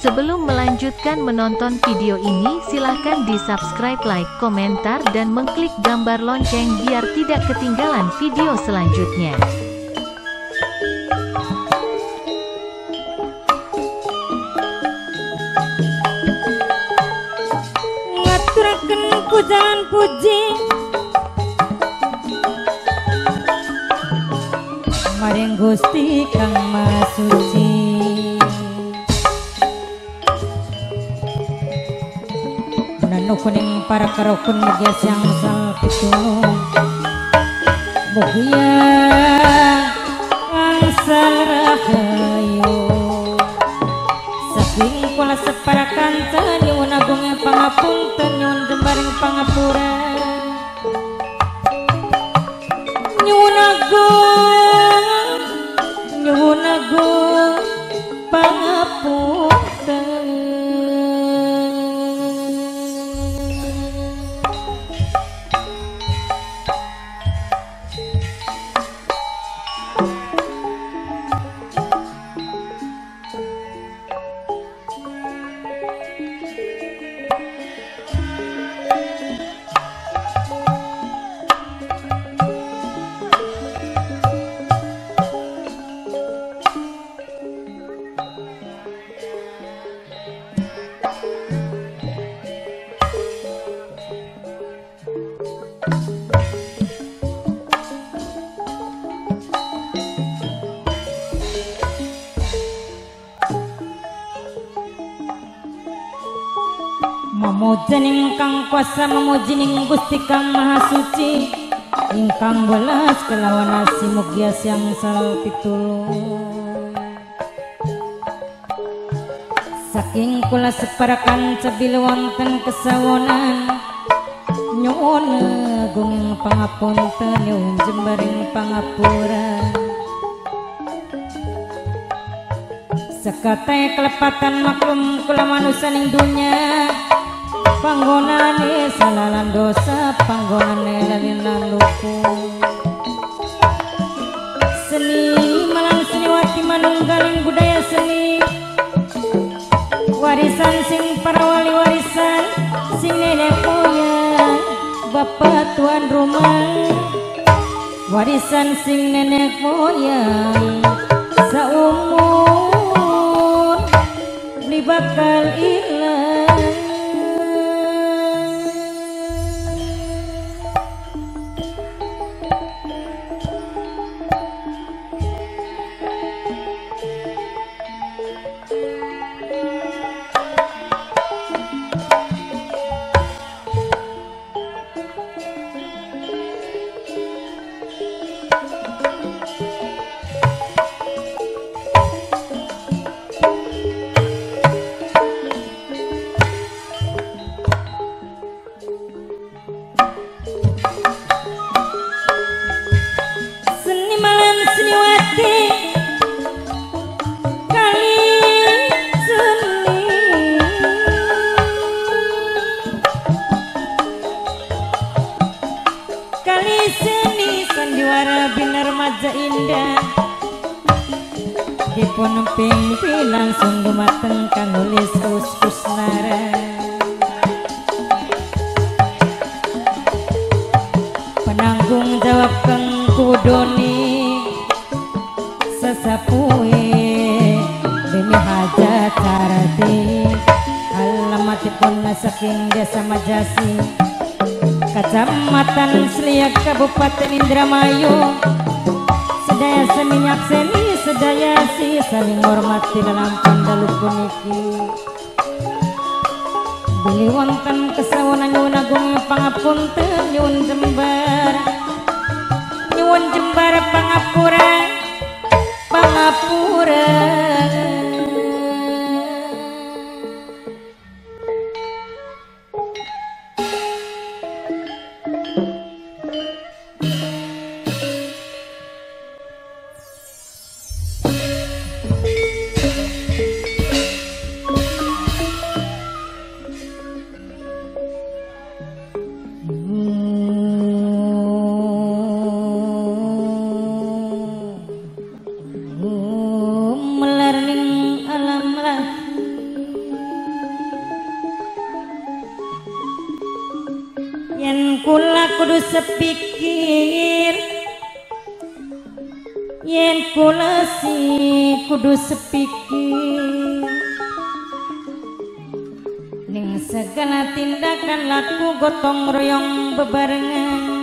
Sebelum melanjutkan menonton video ini, silahkan di-subscribe, like, komentar, dan mengklik gambar lonceng biar tidak ketinggalan video selanjutnya. Ngaturaken pujian puji maring Gusti Kang Maha Suci. Kuning para karokun mugia siang sal pitulung mugia angsal rahayu saking kula separakan nyuwun agung pangapunten nyuwun jembaring pangapura nyuwun agung pangapunten. Memuji ingkang kuasa memuji ning Gusti Kang Maha Suci ingkang welas kelawan asi mugia siang sal pitulung saking kula separakan cebil wonten kesawonan nyuwun agung pangapunten nyuwun jembaring pangapura sekate kelepatan maklum kula manusia ning dunya panggonane salalan dosa panggonane lalinan lupu seni malang seniwati manunggaling budaya seni warisan sing para wali warisan sing nenek moyang bapak tuan rumah warisan sing nenek moyang saumur beli bakal ilang. Dipun pimpinan langsung gumateng kang nulis Kusnara penanggung jawab kang kudoni sesapuhe demi hajat carati alamatipun saking desa Majasi Kecamatan Seliak Kabupaten Indramayu sedaya seminyak seni sedaya si saling hormati dalam pandalu puniki beli wonten kesawonan nyuwun agung pangapunten nyuwun jembar pangapura yen kula kudu sepikir, yen kula kudu sepikir ning segala tindakan laku gotong royong bebarengan.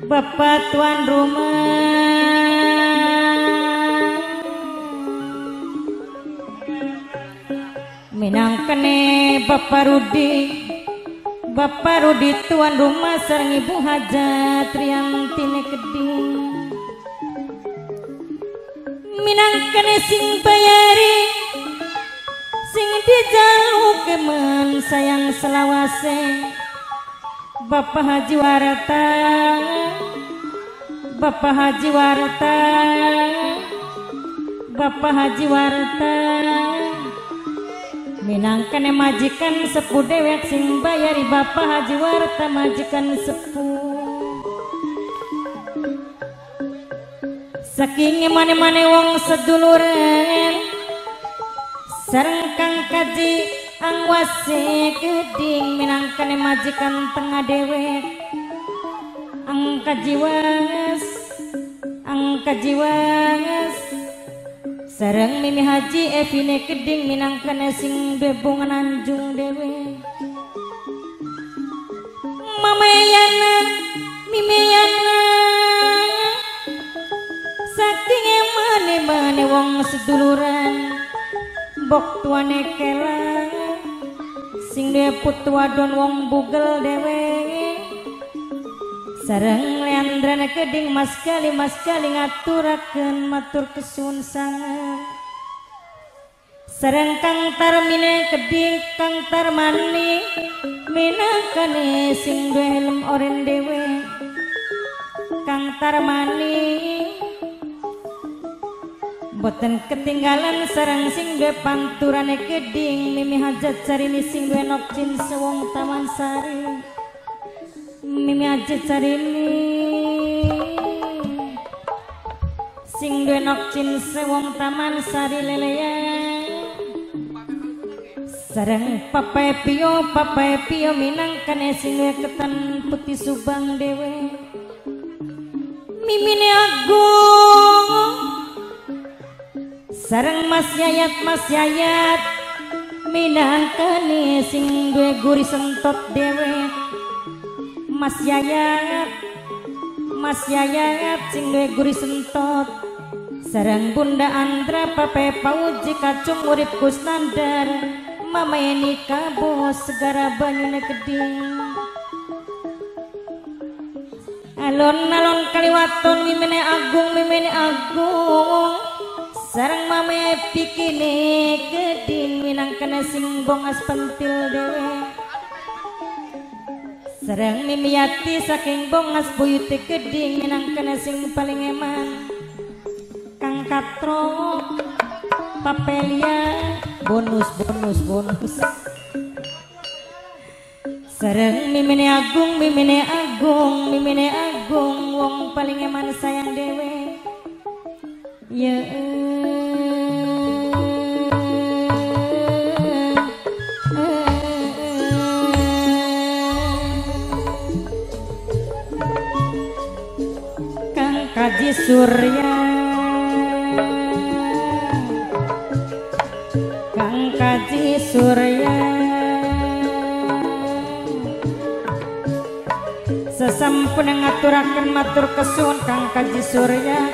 Bapak tuan rumah minangkene Bapak Rudi tuan rumah sareng Ibu Hajat Riantine Keding minangkene sing bayari sing dijalukeun sayang selawase. Bapak Haji Warta, Bapak Haji Warta, Bapak Haji Warta minangkene majikan sepuh dewek sing bayari. Bapak Haji Warta majikan sepuh saking mane-mane wong seduluran sareng Kang Kaji Angwase Keding minangkane majikan tengah dewek. Angka jiwas sareng Mimi Haji Evine Keding minangkane sing bebungan anjung dewek. Mamayana Mimiyana saking mane-mane wong seduluran bok tuane kela sing dia putu wadon wong bugel dewe sareng Leandrana Keding mas kali ngaturakeun matur kesuwun sangat sareng Kang Tarmine Keding Kang Tarmani minangkane sing duwe helm oren dewe. Kang Tarmani boten ketinggalan sareng sing duwe panturane Keding Mimi Hajat Sarini sing duwe nokcin sewong Taman Sari. Mimi Hajat Sarini sing duwe nokcin sewong Taman Sari leleya sareng Papa Pio minangkane sing duwe ketan putih Subang dewe. Mimine Agung sareng Mas Yayat minangkane sing duwe guri sentot dewe. Mas Yayat sing duwe guri sentot sareng Bunda Andra Pape Pauji Kacung urip Kusnandar Mama Eni Kabo segara banyune Keding. Alon-alon kaliwaton Mimine Agung sareng Mame Pikine Keding minangkane sing bongas pentil dewe. Sareng Mimiati saking bongas buyute Keding minangkane sing paling eman. Kang Katro Papelia bonus sareng Mimine Agung wong paling eman sayang dewe. Ya Kang Kaji Surya sesampun ngaturaken matur kesuwun Kang Kaji Surya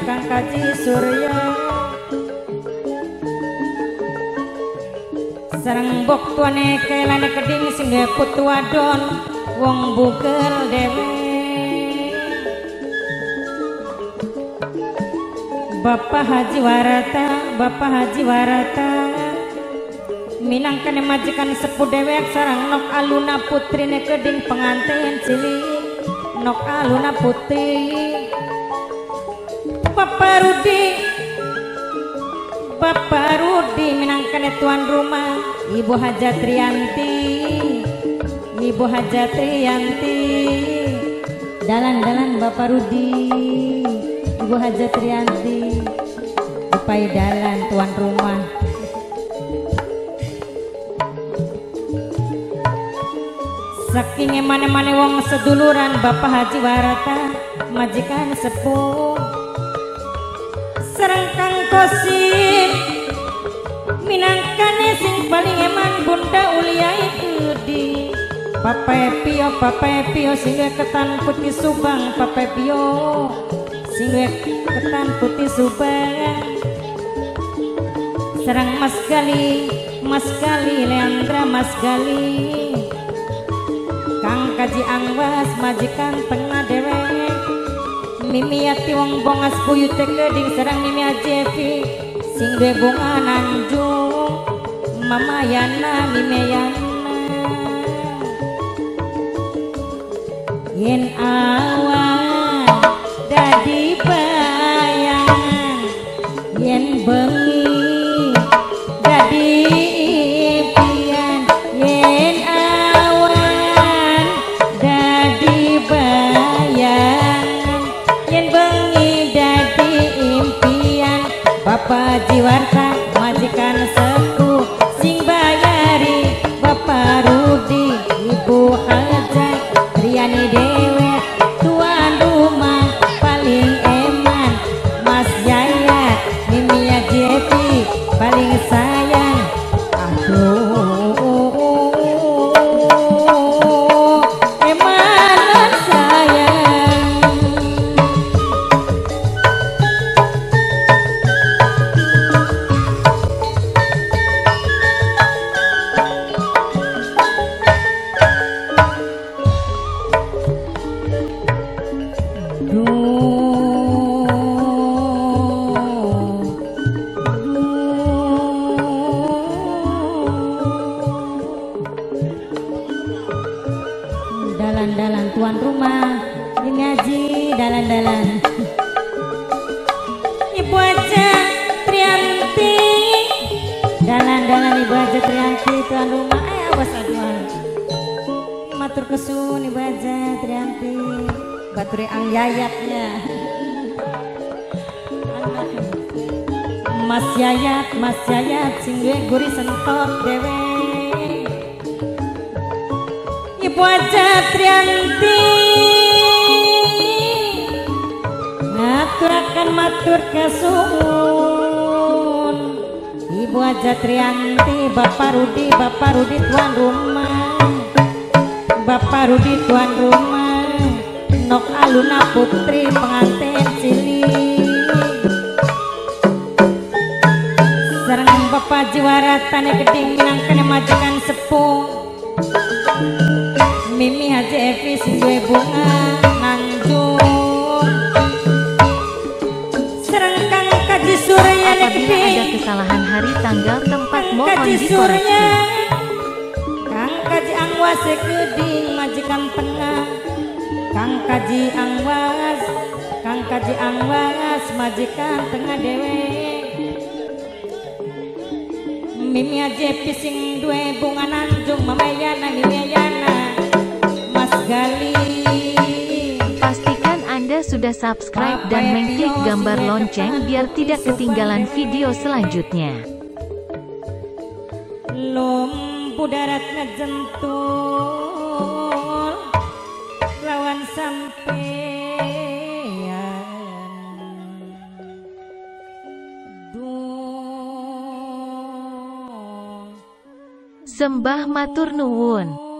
sareng bok tuane kelane Keding sing duwe putu wadon wong bugel dewe. Bapak Haji Warata minangkane majikan sepuh dewek sareng Nok Aluna putrine Keding pengantin cilik Nok Aluna putri. Bapak Rudi minangkane tuan rumah. Ibu Hajat Rianti dalan Bapak Rudi Ibu Hajat Rianti upai dalan tuan rumah. saking emane-mane wong seduluran Bapak Haji Warata majikan sepuh sareng Kang Kosim minangkane sing paling eman Bunda Uliai Gede Pape Pio sing ketan putih Subang Pape Pio sing ketan putih Subang sareng Mas Gali Leandra Mas Gali Kang Kaji Angwas majikan tengah dewek Mimi Yati wong bongas buyut keding sareng Mimi Ajevi sing duwe bunga Nanjung Mama Yana Mimi Yana yen awan dadi bayangan yen bengi dadi impian yen awan dadi bayangan yen bengi dadi impian Bapak Jiwarta majikan sepuh sing bayari Bapak Rudi Ibu Hajat Riani Dewet tuan rumah paling eman Mas Yayat Mimi Jepi paling sayang aduh emanan sayang dalan-dalan tuan rumah ini Haji dalan-dalan Ibu Aja Trianti dalan-dalan Ibu Aja Trianti tuan rumah awas aduan matur kesun Ibu Aja Trianti baturi ang yayatnya Mas Yayat sing duwe guri sentot dewe Ibu Aja Trianti ngaturaken matur kesuwun Ibu Aja Trianti Bapak Rudi tuan rumah Bapak Rudi tuan rumah Nok Aluna Putri pengantin cilik sareng Bapak Jiwarata Geding minangkane majikan sepuh Mimi Haji Evi sing duwe bunga Nanjung sareng Kang Kaji Surya Apabila ada kesalahan hari tanggal tempat mohon Kaji dikoreksi. Surya Kang Kaji Angwas Geding majikan tengah Kang Kaji Angwas majikan tengah dewe Mimi Ajepi sing duwe bunga Nanjung Mama Yana Mimi Yana Mas Gali Pastikan Anda sudah subscribe dan mengklik gambar lonceng biar tidak ketinggalan video selanjutnya. Lumpuh darat ngejentul lawan sampeyan Sembah matur nuwun.